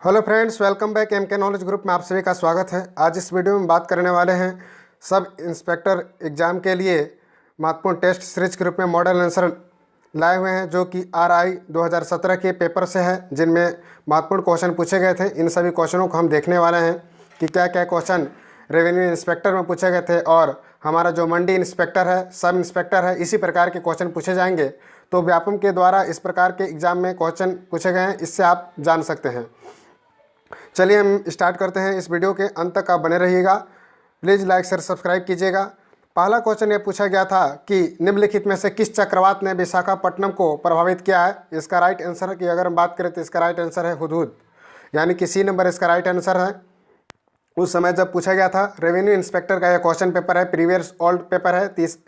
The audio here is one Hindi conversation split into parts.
Hello friends, welcome back M K knowledge group में आप सभी का स्वागत है। आज इस वीडियो में बात करने वाले हैं सब इंस्पेक्टर एग्ज़ाम के लिए महत्वपूर्ण टेस्ट सीरीज के रूप में मॉडल आंसर लाए हुए हैं, जो कि RI 2017 के पेपर से है, जिनमें महत्वपूर्ण क्वेश्चन पूछे गए थे। इन सभी क्वेश्चनों को हम देखने वाले हैं कि क्या क्या क्वेश्चन रेवेन्यू इंस्पेक्टर में पूछे गए थे और हमारा जो मंडी इंस्पेक्टर है, सब इंस्पेक्टर है, इसी प्रकार के क्वेश्चन पूछे जाएंगे। तो व्यापम के द्वारा इस प्रकार के एग्ज़ाम में क्वेश्चन पूछे गए हैं, इससे आप जान सकते हैं। चलिए हम स्टार्ट करते हैं। इस वीडियो के अंत तक आप बने रहिएगा। प्लीज़ लाइक शेयर सब्सक्राइब कीजिएगा। पहला क्वेश्चन ये पूछा गया था कि निम्नलिखित में से किस चक्रवात ने विशाखापट्टनम को प्रभावित किया है। इसका राइट आंसर है कि अगर हम बात करें तो इसका राइट आंसर है हुदहुद, यानी कि सी नंबर इसका राइट आंसर है। उस समय जब पूछा गया था, रेवेन्यू इंस्पेक्टर का यह क्वेश्चन पेपर है, प्रीवियस ओल्ड पेपर है। 30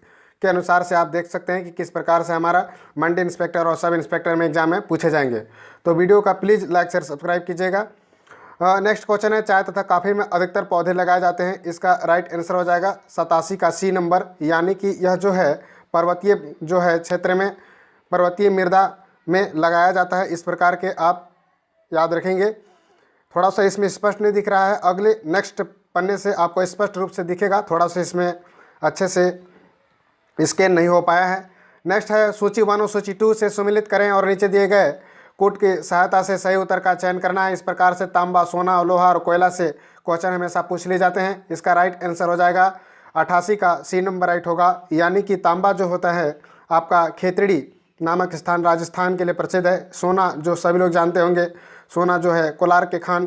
के अनुसार से आप देख सकते हैं कि किस प्रकार से हमारा मंडी इंस्पेक्टर और सब इंस्पेक्टर में एग्जाम में पूछे जाएंगे। तो वीडियो का प्लीज़ लाइक शेयर सब्सक्राइब कीजिएगा। नेक्स्ट क्वेश्चन है, चाय तथा कॉफ़ी में अधिकतर पौधे लगाए जाते हैं। इसका राइट आंसर हो जाएगा 87 का सी नंबर, यानी कि यह जो है पर्वतीय जो है क्षेत्र में, पर्वतीय मृदा में लगाया जाता है। इस प्रकार के आप याद रखेंगे। थोड़ा सा इसमें स्पष्ट नहीं दिख रहा है, अगले नेक्स्ट पन्ने से आपको स्पष्ट रूप से दिखेगा। थोड़ा सा इसमें अच्छे से स्कैन नहीं हो पाया है। नेक्स्ट है, सूची 1 और सूची 2 से सुमेलित करें और नीचे दिए गए कूट की सहायता से सही उत्तर का चयन करना है। इस प्रकार से तांबा, सोना, लोहा और कोयला से क्वेश्चन हमेशा पूछ लिए जाते हैं। इसका राइट आंसर हो जाएगा 88 का सी नंबर राइट होगा, यानी कि तांबा जो होता है आपका खेतड़ी नामक स्थान राजस्थान के लिए प्रसिद्ध है। सोना जो सभी लोग जानते होंगे, सोना जो है कोलार के खान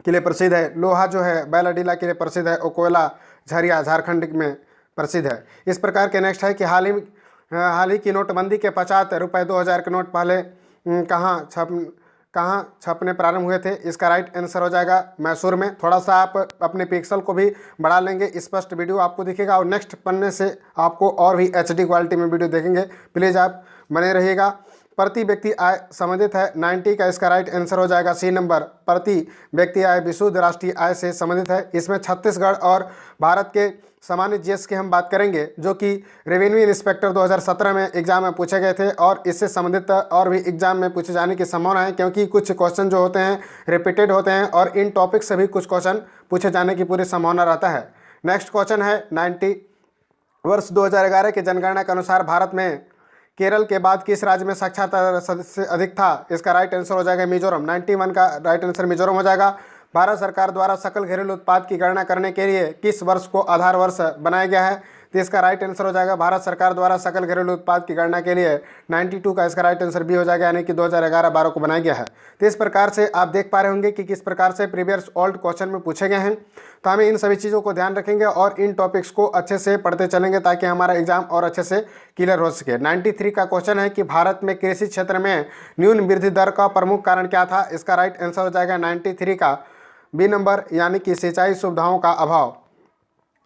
के लिए प्रसिद्ध है। लोहा जो है बैलाडीला के लिए प्रसिद्ध है और कोयला झरिया झारखंड में प्रसिद्ध है। इस प्रकार के नेक्स्ट है कि हाल ही की नोटबंदी के पश्चात रुपये 2000 के नोट पहले कहाँ छपने प्रारंभ हुए थे। इसका राइट आंसर हो जाएगा मैसूर में। थोड़ा सा आप अपने पिक्सल को भी बढ़ा लेंगे, स्पष्ट वीडियो आपको दिखेगा और नेक्स्ट पन्ने से आपको और भी HD क्वालिटी में वीडियो देखेंगे। प्लीज़ आप बने रहिएगा। प्रति व्यक्ति आय संबंधित है 90 का, इसका राइट आंसर हो जाएगा सी नंबर। प्रति व्यक्ति आय विशुद्ध राष्ट्रीय आय से संबंधित है। इसमें छत्तीसगढ़ और भारत के सामान्य जीएस की हम बात करेंगे, जो कि रेवेन्यू इंस्पेक्टर 2017 में एग्जाम में पूछे गए थे और इससे संबंधित और भी एग्जाम में पूछे जाने की संभावना है, क्योंकि कुछ क्वेश्चन जो होते हैं रिपीटेड होते हैं और इन टॉपिक से भी कुछ क्वेश्चन पूछे जाने की पूरी संभावना रहता है। नेक्स्ट क्वेश्चन है, वर्ष 2011 की जनगणना के अनुसार भारत में केरल के बाद किस राज्य में साक्षरता से अधिक था। इसका राइट आंसर हो जाएगा मिजोरम। 91 का राइट आंसर मिजोरम हो जाएगा। भारत सरकार द्वारा सकल घरेलू उत्पाद की गणना करने के लिए किस वर्ष को आधार वर्ष बनाया गया है। तो इसका राइट आंसर हो जाएगा भारत सरकार द्वारा सकल घरेलू उत्पाद की गणना के लिए 92 का इसका राइट आंसर बी हो जाएगा, यानी कि 2011-12 को बनाया गया है। तो इस प्रकार से आप देख पा रहे होंगे कि किस प्रकार से प्रीवियस ओल्ड क्वेश्चन में पूछे गए हैं। तो हमें इन सभी चीज़ों को ध्यान रखेंगे और इन टॉपिक्स को अच्छे से पढ़ते चलेंगे ताकि हमारा एग्जाम और अच्छे से क्लियर हो सके। 93 का क्वेश्चन है कि भारत में कृषि क्षेत्र में न्यून वृद्धि दर का प्रमुख कारण क्या था। इसका राइट आंसर हो जाएगा 93 का बी नंबर, यानी कि सिंचाई सुविधाओं का अभाव।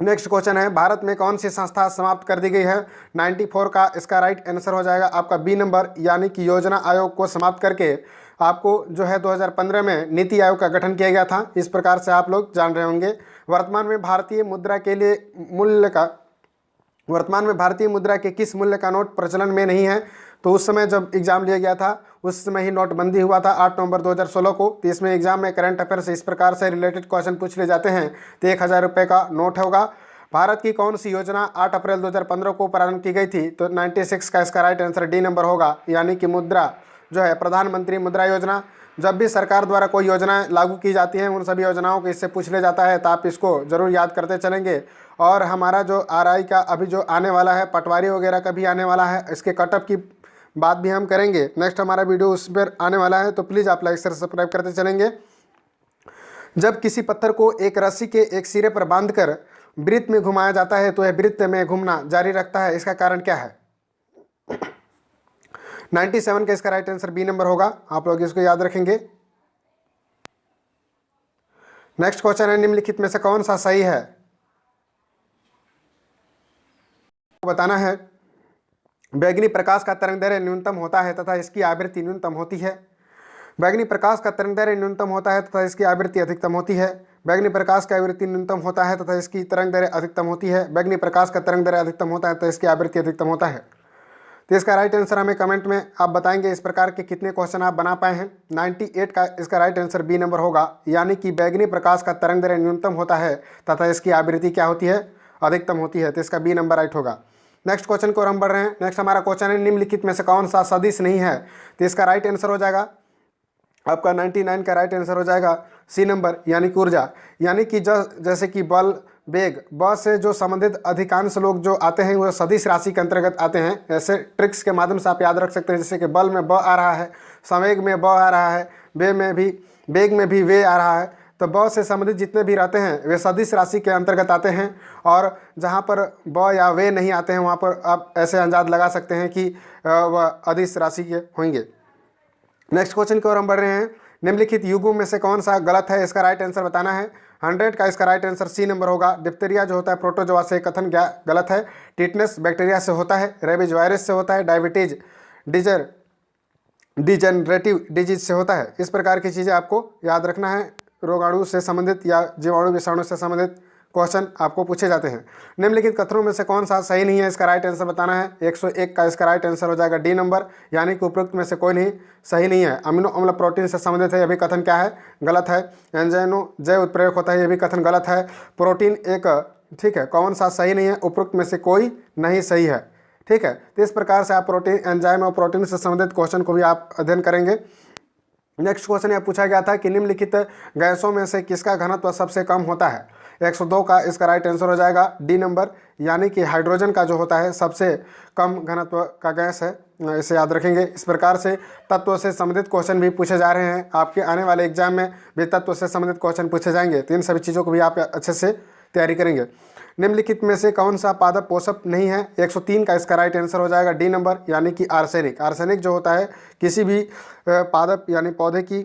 नेक्स्ट क्वेश्चन है, भारत में कौन सी संस्था समाप्त कर दी गई है। 94 का इसका राइट आंसर हो जाएगा आपका बी नंबर, यानी कि योजना आयोग को समाप्त करके आपको जो है 2015 में नीति आयोग का गठन किया गया था। इस प्रकार से आप लोग जान रहे होंगे। वर्तमान में भारतीय मुद्रा के किस मूल्य का नोट प्रचलन में नहीं है। तो उस समय जब एग्जाम लिया गया था उस समय ही नोटबंदी हुआ था 8 नवंबर 2016 को। तो इसमें एग्जाम में करंट अफेयर से इस प्रकार से रिलेटेड क्वेश्चन पूछ लिए जाते हैं। तो 1000 रुपये का नोट होगा। भारत की कौन सी योजना 8 अप्रैल 2015 को प्रारंभ की गई थी। तो 96 का इसका राइट आंसर डी नंबर होगा, यानी कि मुद्रा जो है प्रधानमंत्री मुद्रा योजना। जब भी सरकार द्वारा कोई योजनाएं लागू की जाती हैं उन सभी योजनाओं को इससे पूछ लिया जाता है, तो आप इसको ज़रूर याद करते चलेंगे। और हमारा जो RI का अभी जो आने वाला है, पटवारी वगैरह का भी आने वाला है, इसके कटअप की बात भी हम करेंगे। नेक्स्ट हमारा वीडियो उस पर आने वाला है, तो प्लीज़ आप लाइक शेयर सब्सक्राइब करते चलेंगे। जब किसी पत्थर को एक रस्सी के एक सिरे पर बांधकर वृत्त में घुमाया जाता है तो यह वृत्त में घूमना जारी रखता है। इसका कारण क्या है। 97 का इसका राइट आंसर बी नंबर होगा, आप लोग इसको याद रखेंगे। नेक्स्ट क्वेश्चन है, निम्नलिखित में से कौन सा सही है, बताना है। बैगनी प्रकाश का तरंगदैर्घ्य न्यूनतम होता है तथा इसकी आवृत्ति न्यूनतम होती है। बैगनी प्रकाश का तरंगदैर्घ्य न्यूनतम होता है तथा इसकी आवृत्ति अधिकतम होती है। बैगनी प्रकाश की आवृत्ति न्यूनतम होता है तथा इसकी तरंगदैर्घ्य अधिकतम होती है। बैगनी प्रकाश का तरंगदैर्घ्य अधिकतम होता है तथा इसकी आवृत्ति अधिकतम होता है। तो इसका राइट आंसर हमें कमेंट में आप बताएंगे इस प्रकार के कितने क्वेश्चन आप बना पाए हैं। 98 का इसका राइट आंसर बी नंबर होगा, यानी कि बैगनी प्रकाश का तरंग दैर्ध्य न्यूनतम होता है तथा इसकी आवृत्ति क्या होती है, अधिकतम होती है। तो इसका बी नंबर राइट होगा। नेक्स्ट क्वेश्चन को हम बढ़ रहे हैं। नेक्स्ट हमारा क्वेश्चन है निम्नलिखित में से कौन सा सदिश नहीं है। तो इसका राइट आंसर हो जाएगा आपका 99 का राइट आंसर हो जाएगा सी नंबर, यानी कि ऊर्जा। यानी कि जैसे कि बल, वेग, ब से जो संबंधित अधिकांश लोग जो आते हैं वो सदिश राशि के अंतर्गत आते हैं। ऐसे ट्रिक्स के माध्यम से आप याद रख सकते हैं, जैसे कि बल में ब आ रहा है, संवेग में ब आ रहा है, वेग में भी वे आ रहा है। तो ब से संबंधित जितने भी रहते हैं वे सदिश राशि के अंतर्गत आते हैं, और जहाँ पर ब या वे नहीं आते हैं वहाँ पर आप ऐसे अंदाज लगा सकते हैं कि वह अदिश राशि के होंगे। नेक्स्ट क्वेश्चन की ओर हम बढ़ रहे हैं। निम्नलिखित युग्म में से कौन सा गलत है, इसका राइट आंसर बताना है। 100 का इसका राइट आंसर सी नंबर होगा। डिप्थीरिया जो होता है प्रोटोजोआ से, कथन गलत है। टिटनेस बैक्टीरिया से होता है। रेबीज वायरस से होता है। डायबिटीज डिजेनरेटिव डिजीज से होता है। इस प्रकार की चीज़ें आपको याद रखना है। रोगाणु से संबंधित या जीवाणु विषाणु से संबंधित क्वेश्चन आपको पूछे जाते हैं। निम्नलिखित कथनों में से कौन सा सही नहीं है, इसका राइट आंसर बताना है। 101 का इसका राइट आंसर हो जाएगा डी नंबर, यानी कि उपरोक्त में से कोई नहीं सही नहीं है। अमीनो अम्ल प्रोटीन से संबंधित है, यह भी कथन क्या है, गलत है। एंजाइनो जैव उत्प्रेरक होता है, यह भी कथन गलत है। प्रोटीन एक, ठीक है, कौन सा सही नहीं है, उपरोक्त में से कोई नहीं सही है। ठीक है, तो इस प्रकार से आप प्रोटीन, एंजाइम और प्रोटीन से संबंधित क्वेश्चन को भी आप अध्ययन करेंगे। नेक्स्ट क्वेश्चन यह पूछा गया था कि निम्नलिखित गैसों में से किसका घनत्व सबसे कम होता है। 102 का इसका राइट आंसर हो जाएगा डी नंबर, यानी कि हाइड्रोजन का जो होता है सबसे कम घनत्व का गैस है। इसे याद रखेंगे। इस प्रकार से तत्व से संबंधित क्वेश्चन भी पूछे जा रहे हैं। आपके आने वाले एग्जाम में भी तत्व से संबंधित क्वेश्चन पूछे जाएंगे, तो इन सभी चीज़ों को भी आप अच्छे से तैयारी करेंगे। निम्नलिखित में से कौन सा पादप पोषक नहीं है। 103 का इसका राइट आंसर हो जाएगा डी नंबर, यानी कि आर्सेनिक। आर्सेनिक जो होता है किसी भी पादप यानी पौधे की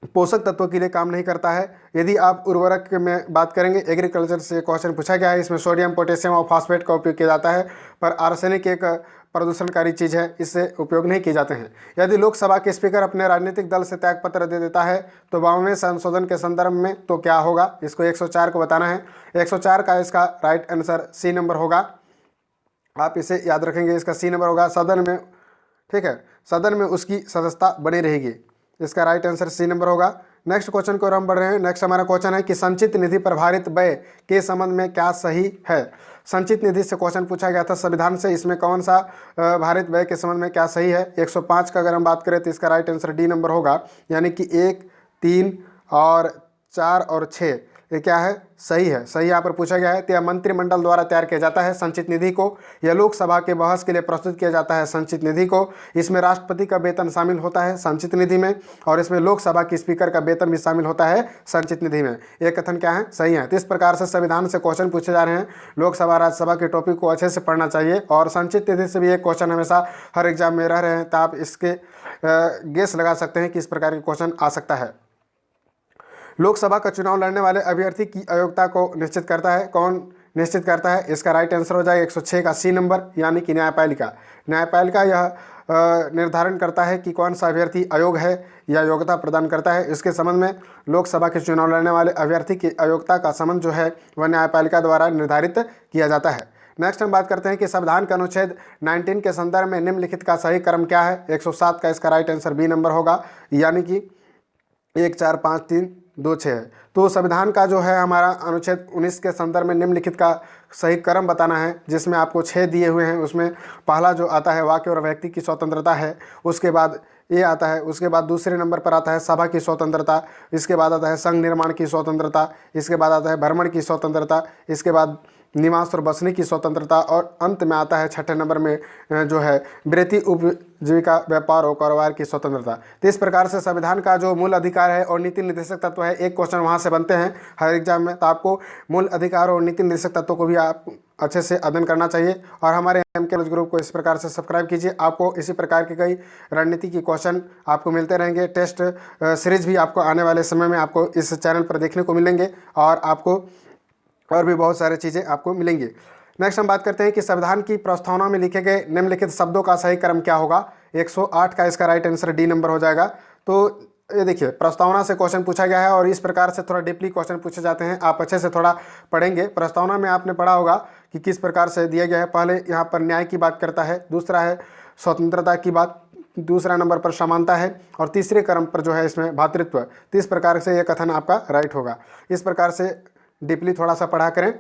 पोषक तत्वों के लिए काम नहीं करता है। यदि आप उर्वरक में बात करेंगे, एग्रीकल्चर से क्वेश्चन पूछा गया है, इसमें सोडियम, पोटेशियम और फास्फेट का उपयोग किया जाता है, पर आर्सेनिक एक प्रदूषणकारी चीज़ है, इससे उपयोग नहीं किए जाते हैं। यदि लोकसभा के स्पीकर अपने राजनीतिक दल से त्यागपत्र दे देता है तो 52वें संशोधन के संदर्भ में तो क्या होगा, इसको 104 को बताना है। 104 का इसका राइट आंसर सी नंबर होगा, आप इसे याद रखेंगे। इसका सी नंबर होगा सदन में, ठीक है, सदन में उसकी सदस्यता बनी रहेगी। इसका राइट आंसर सी नंबर होगा। नेक्स्ट क्वेश्चन को हम बढ़ रहे हैं। नेक्स्ट हमारा क्वेश्चन है कि संचित निधि पर भारित व्यय के संबंध में क्या सही है। संचित निधि से क्वेश्चन पूछा गया था संविधान से, इसमें कौन सा भारित व्यय के संबंध में क्या सही है। 105 का अगर हम बात करें तो इसका राइट आंसर डी नंबर होगा, यानी कि 1, 3 और 4 और 6 ये क्या है, सही है। सही यहाँ पर पूछा गया है। तो यह मंत्रिमंडल द्वारा तैयार किया जाता है संचित निधि को। यह लोकसभा के बहस के लिए प्रस्तुत किया जाता है संचित निधि को। इसमें राष्ट्रपति का वेतन शामिल होता है संचित निधि में, और इसमें लोकसभा की स्पीकर का वेतन भी शामिल होता है संचित निधि में। ये कथन क्या है, सही है। तो इस प्रकार से संविधान से क्वेश्चन पूछे जा रहे हैं। लोकसभा राज्यसभा के टॉपिक को अच्छे से पढ़ना चाहिए, और संचित निधि से भी एक क्वेश्चन हमेशा हर एग्जाम में रह रहे हैं, तो आप इसके गेस लगा सकते हैं कि इस प्रकार के क्वेश्चन आ सकता है। लोकसभा का चुनाव लड़ने वाले अभ्यर्थी की अयोग्यता को निश्चित करता है, कौन निश्चित करता है। इसका राइट आंसर हो जाएगा 106 का सी नंबर, यानी कि न्यायपालिका। न्यायपालिका यह निर्धारण करता है कि कौन सा अभ्यर्थी अयोग्य है या योग्यता प्रदान करता है। इसके संबंध में लोकसभा के चुनाव लड़ने वाले अभ्यर्थी की अयोग्यता का संबंध जो है वह न्यायपालिका द्वारा निर्धारित किया जाता है। नेक्स्ट हम बात करते हैं कि संविधान के अनुच्छेद 19 के संदर्भ में निम्नलिखित का सही क्रम क्या है। 107 का इसका राइट आंसर बी नंबर होगा, यानी कि 1, 4, 5, 3, 2, 6 है। तो संविधान का जो है हमारा अनुच्छेद 19 के संदर्भ में निम्नलिखित का सही क्रम बताना है, जिसमें आपको 6 दिए हुए हैं। उसमें पहला जो आता है वाक्य और व्यक्ति की स्वतंत्रता है, उसके बाद ये आता है, उसके बाद दूसरे नंबर पर आता है सभा की स्वतंत्रता, इसके बाद आता है संघ निर्माण की स्वतंत्रता, इसके बाद आता है भ्रमण की स्वतंत्रता, इसके बाद निवास और बसने की स्वतंत्रता, और अंत में आता है 6ठे नंबर में जो है वृत्ति, उपजीविका, व्यापार और कारोबार की स्वतंत्रता। तो इस प्रकार से संविधान का जो मूल अधिकार है और नीति निर्देशक तत्व है, एक क्वेश्चन वहाँ से बनते हैं हर एग्जाम में। तो आपको मूल अधिकार और नीति निर्देशक तत्वों को भी आप अच्छे से अध्ययन करना चाहिए, और हमारे एमके नॉलेज ग्रुप को इस प्रकार से सब्सक्राइब कीजिए। आपको इसी प्रकार के कई रणनीति की क्वेश्चन आपको मिलते रहेंगे। टेस्ट सीरीज भी आपको आने वाले समय में आपको इस चैनल पर देखने को मिलेंगे, और आपको और भी बहुत सारी चीज़ें आपको मिलेंगी। नेक्स्ट हम बात करते हैं कि संविधान की प्रस्तावना में लिखे गए निम्नलिखित शब्दों का सही क्रम क्या होगा। 108 का इसका राइट आंसर डी नंबर हो जाएगा। तो ये देखिए प्रस्तावना से क्वेश्चन पूछा गया है और इस प्रकार से थोड़ा डीपली क्वेश्चन पूछे जाते हैं। आप अच्छे से थोड़ा पढ़ेंगे। प्रस्तावना में आपने पढ़ा होगा कि किस प्रकार से दिया गया है। पहले यहाँ पर न्याय की बात करता है, दूसरा है स्वतंत्रता की बात, दूसरा नंबर पर समानता है और तीसरे क्रम पर जो है इसमें भातृत्व। तो इस प्रकार से यह कथन आपका राइट होगा। इस प्रकार से डीपली थोड़ा सा पढ़ा करें।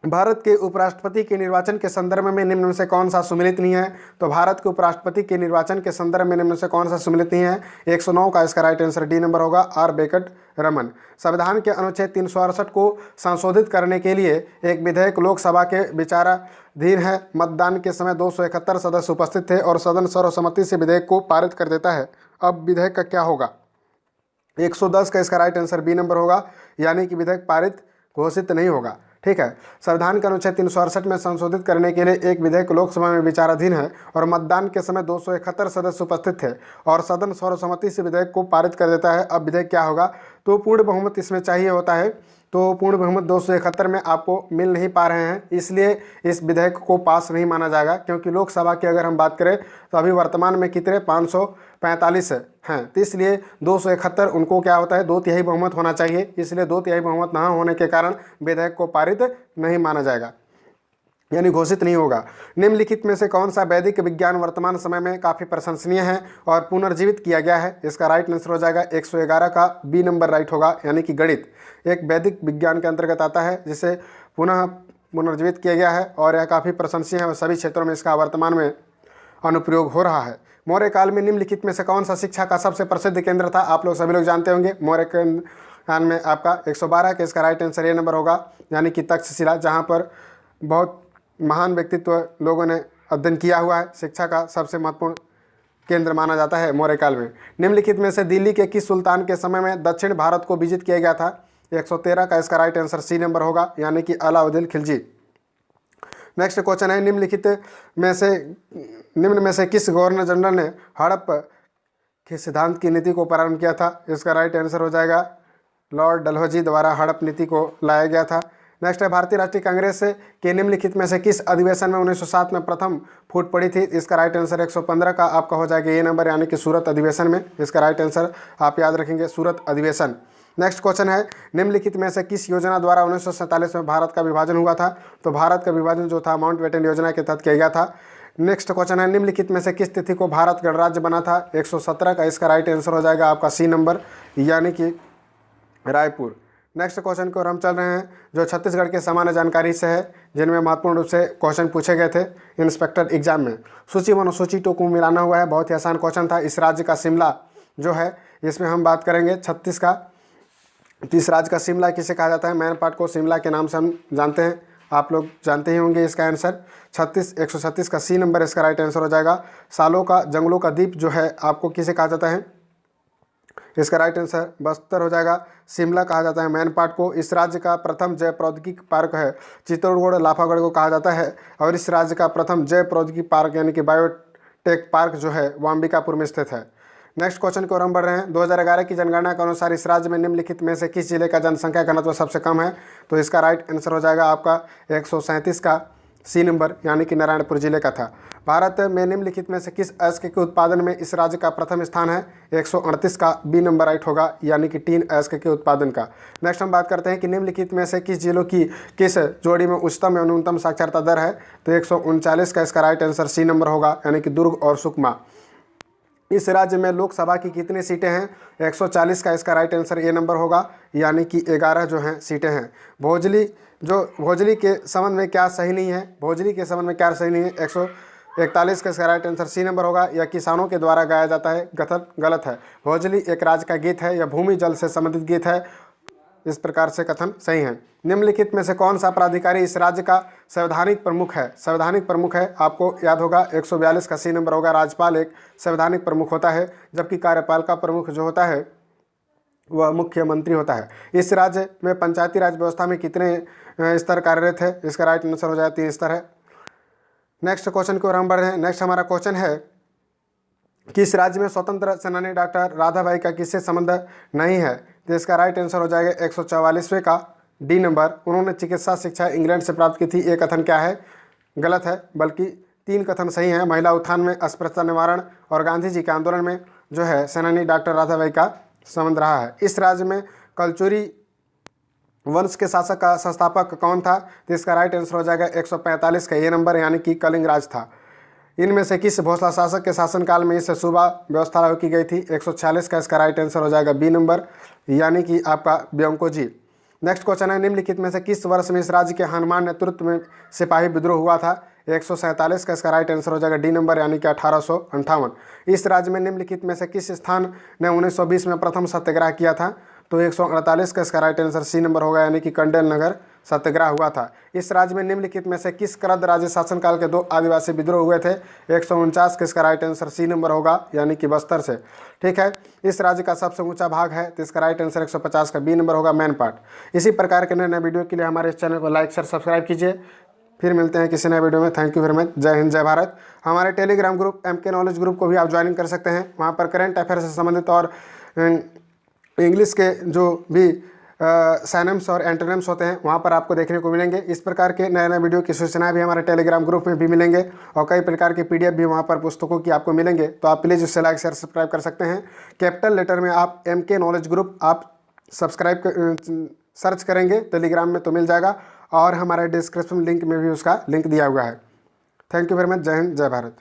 भारत के उपराष्ट्रपति के निर्वाचन के संदर्भ में निम्न में से कौन सा सुमेलित नहीं है? तो भारत के उपराष्ट्रपति के निर्वाचन के संदर्भ में निम्न में से कौन सा सुमेलित नहीं है? 109 का इसका राइट आंसर डी नंबर होगा, आर वेंकट रमन। संविधान के अनुच्छेद 368 को संशोधित करने के लिए एक विधेयक लोकसभा के विचाराधीन है। मतदान के समय 271 सदस्य उपस्थित थे और सदन सर्वसम्मति से विधेयक को पारित कर देता है। अब विधेयक का क्या होगा? 110 का इसका राइट आंसर बी नंबर होगा, यानी कि विधेयक पारित घोषित नहीं होगा। ठीक है। संविधान के अनुच्छेद 368 में संशोधित करने के लिए एक विधेयक लोकसभा में विचाराधीन है और मतदान के समय 271 सदस्य उपस्थित थे और सदन सर्वसम्मति से विधेयक को पारित कर देता है। अब विधेयक क्या होगा? तो पूर्ण बहुमत इसमें चाहिए होता है। तो पूर्ण बहुमत 271 में आपको मिल नहीं पा रहे हैं, इसलिए इस विधेयक को पास नहीं माना जाएगा। क्योंकि लोकसभा की अगर हम बात करें तो अभी वर्तमान में कितने 545 हैं, तो इसलिए 271 उनको क्या होता है 2/3 बहुमत होना चाहिए। इसलिए 2/3 बहुमत ना होने के कारण विधेयक को पारित नहीं माना जाएगा, यानी घोषित नहीं होगा। निम्नलिखित में से कौन सा वैदिक विज्ञान वर्तमान समय में काफ़ी प्रशंसनीय है और पुनर्जीवित किया गया है? इसका राइट आंसर हो जाएगा 111 का बी नंबर राइट होगा, यानी कि गणित एक वैदिक विज्ञान के अंतर्गत आता है जिसे पुनः पुनर्जीवित किया गया है और यह काफ़ी प्रशंसनीय है और सभी क्षेत्रों में इसका वर्तमान में अनुप्रयोग हो रहा है। मौर्य काल में निम्नलिखित में से कौन सा शिक्षा का सबसे प्रसिद्ध केंद्र था? आप लोग सभी लोग जानते होंगे। मौर्य काल में आपका 112 के इसका राइट आंसर ए नंबर होगा, यानी कि तक्षशिला, जहाँ पर बहुत महान व्यक्तित्व लोगों ने अध्ययन किया हुआ है। शिक्षा का सबसे महत्वपूर्ण केंद्र माना जाता है मौर्य काल में। निम्नलिखित में से दिल्ली के किस सुल्तान के समय में दक्षिण भारत को विजित किया गया था? 113 का इसका राइट आंसर सी नंबर होगा, यानी कि अलाउद्दीन खिलजी। नेक्स्ट क्वेश्चन है निम्न में से किस गवर्नर जनरल ने हड़प के सिद्धांत की नीति को प्रारंभ किया था? इसका राइट आंसर हो जाएगा लॉर्ड डलहौजी द्वारा हड़प नीति को लाया गया था। नेक्स्ट है भारतीय राष्ट्रीय कांग्रेस के निम्नलिखित में से किस अधिवेशन में 1907 में प्रथम फूट पड़ी थी? इसका राइट आंसर 115 का आपका हो जाएगा ये नंबर, यानी कि सूरत अधिवेशन में। इसका राइट आंसर आप याद रखेंगे, सूरत अधिवेशन। नेक्स्ट क्वेश्चन है निम्नलिखित में से किस योजना द्वारा 1947 में भारत का विभाजन हुआ था? तो भारत का विभाजन जो था माउंटबेटन योजना के तहत किया गया था। नेक्स्ट क्वेश्चन है निम्नलिखित में से किस तिथि को भारत गणराज्य बना था? 117 का इसका राइट आंसर हो जाएगा आपका सी नंबर, यानी कि रायपुर। नेक्स्ट क्वेश्चन को हम चल रहे हैं जो छत्तीसगढ़ के सामान्य जानकारी से है, जिनमें महत्वपूर्ण रूप से क्वेश्चन पूछे गए थे इंस्पेक्टर एग्जाम में। सूची व अनुसूची को मिलाना हुआ है, बहुत ही आसान क्वेश्चन था। इस राज्य का शिमला जो है, इसमें हम बात करेंगे 36 का। तो इस राज्य का शिमला किसे कहा जाता है? मैन पार्ट को शिमला के नाम से हम जानते हैं, आप लोग जानते ही होंगे। इसका आंसर 136 का सी नंबर इसका राइट आंसर हो जाएगा। सालों का जंगलों का द्वीप जो है आपको किसे कहा जाता है? इसका राइट आंसर बस्तर हो जाएगा। शिमला कहा जाता है मैन पार्ट को। इस राज्य का प्रथम जैव प्रौद्योगिकी पार्क है चित्तौड़गढ़ लाफागढ़ को कहा जाता है और इस राज्य का प्रथम जैव प्रौद्योगिकी पार्क यानी कि बायोटेक पार्क जो है वो अंबिकापुर में स्थित है। नेक्स्ट क्वेश्चन की ओर हम बढ़ रहे हैं। 2011 की जनगणना के अनुसार इस राज्य में निम्नलिखित में से किस जिले का जनसंख्या घनत्व सबसे कम है? तो इसका राइट आंसर हो जाएगा आपका 137 का सी नंबर, यानी कि नारायणपुर जिले का था। भारत में निम्नलिखित में से किस अयस्क के उत्पादन में इस राज्य का प्रथम स्थान है? 138 का बी नंबर राइट होगा, यानी कि टीन अयस्क के उत्पादन का। नेक्स्ट हम बात करते हैं कि निम्नलिखित में से किस जिलों की किस जोड़ी में उच्चतम एवं न्यूनतम साक्षरता दर है? तो 139 का इसका राइट आंसर सी नंबर होगा, यानी कि दुर्ग और सुकमा। इस राज्य में लोकसभा की कितनी सीटें हैं? 140 का इसका राइट आंसर ए नंबर होगा, यानी कि 11 जो हैं सीटें हैं। भोजली के संबंध में क्या सही नहीं है? भोजली के संबंध में क्या सही नहीं है? 141 का इसका राइट आंसर सी नंबर होगा। यह किसानों के द्वारा गाया जाता है, गलत है। भोजली एक राज्य का गीत है, यह भूमि जल से संबंधित गीत है। इस प्रकार से कथन सही है। निम्नलिखित में से कौन सा प्राधिकारी इस राज्य का संवैधानिक प्रमुख है? संवैधानिक प्रमुख है, आपको याद होगा 142 का सी नंबर होगा। राज्यपाल एक संवैधानिक प्रमुख होता है, जबकि कार्यपालिका प्रमुख जो होता है वह मुख्यमंत्री होता है। इस राज्य में पंचायती राज व्यवस्था में कितने स्तर कार्यरत है? इसका राइट आंसर हो जाए 3 स्तर है। नेक्स्ट क्वेश्चन की ओर हम बढ़ रहे हैं। नेक्स्ट हमारा क्वेश्चन है कि इस राज्य में स्वतंत्र सेनानी डॉक्टर राधाबाई का किससे संबंध नहीं है? तो इसका राइट आंसर हो जाएगा 144वें का डी नंबर। उन्होंने चिकित्सा शिक्षा इंग्लैंड से प्राप्त की थी। ये कथन क्या है? गलत है, बल्कि 3 कथन सही हैं। महिला उत्थान में, अस्पृश्यता निवारण और गांधी जी के आंदोलन में जो है सेनानी डॉक्टर राधाबाई का संबंध रहा है। इस राज्य में कलचुरी वंश के शासक का संस्थापक कौन था? तो इसका राइट आंसर हो जाएगा 145 का ए नंबर, यानी कि कलिंग राज था। इनमें से किस भोसला शासक के शासनकाल में इस सूबा व्यवस्था लागू की गई थी? 146 का इसका राइट आंसर हो जाएगा बी नंबर, यानी कि आपका ब्योंको जी। नेक्स्ट क्वेश्चन है, निम्नलिखित में से किस वर्ष में इस राज्य के हनुमान नेतृत्व में सिपाही विद्रोह हुआ था? 147 का इसका राइट आंसर हो जाएगा डी नंबर, यानी कि 1858। इस राज्य में निम्नलिखित में से किस स्थान ने 1920 में प्रथम सत्याग्रह किया था? तो 148 का इसका राइट आंसर सी नंबर होगा, यानी कि कंडेल नगर सत्याग्रह हुआ था। इस राज्य में निम्नलिखित में से किस करद राज्य शासनकाल के 2 आदिवासी विद्रोह हुए थे? 149 का इसका राइट आंसर सी नंबर होगा, यानी कि बस्तर से। ठीक है, इस राज्य का सबसे ऊंचा भाग है, तो इसका राइट आंसर 150 का बी नंबर होगा, मैन पार्ट। इसी प्रकार के नए नए वीडियो के लिए हमारे इस चैनल को लाइक शेयर सब्सक्राइब कीजिए। फिर मिलते हैं किसी नए वीडियो में। Thank you very much. जय हिंद जय भारत। हमारे Telegram group MK knowledge group को भी आप ज्वाइन कर सकते हैं। वहाँ पर करंट अफेयर से संबंधित और इंग्लिश के जो भी साइनम्स और एंटोनिम्स होते हैं वहाँ पर आपको देखने को मिलेंगे। इस प्रकार के नए नए वीडियो की सूचनाएं भी हमारे टेलीग्राम ग्रुप में भी मिलेंगे और कई प्रकार के PDF भी वहाँ पर पुस्तकों की आपको मिलेंगे, तो आप प्लीज़ उससे लाइक शेयर सब्सक्राइब कर सकते हैं। कैपिटल लेटर में आप MK नॉलेज ग्रुप आप सब्सक्राइब सर्च करेंगे टेलीग्राम में तो मिल जाएगा, और हमारे डिस्क्रिप्शन लिंक में भी उसका लिंक दिया हुआ है। Thank you very much. जय हिंद जय भारत।